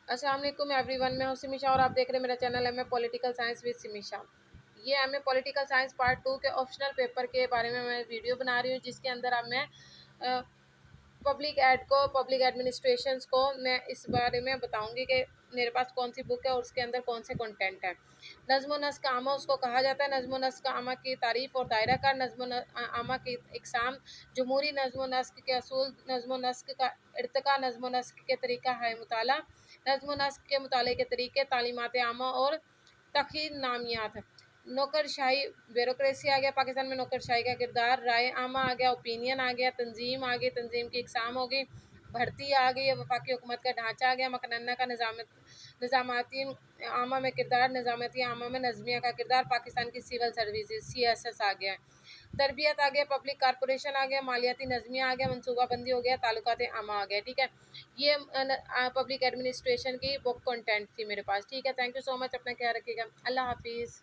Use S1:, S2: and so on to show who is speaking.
S1: अस्सलाम वालेकुम एवरीवन, मैं हूं सिमिशा और आप देख रहे हैं मेरा channel M A political science with Simisha. ये M A political science part 2 के ऑप्शनल पेपर के बारे में मैं वीडियो बना रही हूँ, जिसके अंदर अब मैं पब्लिक एडमिनिस्ट्रेशंस को मैं इस बारे में बताऊंगी कि मेरे पास कौन सी बुक है और उसके अंदर कौन से कंटेंट है। नज़्म व नस्क आमा उसको कहा जाता है। नज़्म व नस्क आमा की तारीफ़ और दायरा कार, नज़्म व आमा की इकसाम, जमहूरी नज़्म व नस्क के असूल, नज़्म व नस्क का इर्तिका, नज़्म व नस्क के तरीका है मुताला, नज़्म व नस्क के मुताले के तरीके, तालीमात आमा और तख़ीर नामियात। नौकरशाही ब्यूरोक्रेसी आ गया, पाकिस्तान में नौकरशाही का किरदार। राय आमा आ गया, ओपिनियन आ गया। तंजीम आ गई, तंजीम की इकसाम हो गई। भर्ती आ गई, वफाकी हुकूमत का ढांचा आ गया। मकनन्ना का निज़ामाती आमा में किरदार, निज़ामाती आमा में नज़मिया का किरदार। पाकिस्तान की सिविल सर्विसेज CSS आ गया। तरबियत आ गया, पब्लिक कारपोरेशन आ गया, मालियाती नज़मिया आ गया, मनसूबाबंदी हो गया, ताल्लुकात आमा आ गया। ठीक है, ये पब्लिक एडमिनिस्ट्रेशन की बुक कंटेंट थी मेरे पास। ठीक है, थैंक यू सो मच, अपना ख्याल रखिएगा, अल्लाह हाफिज़।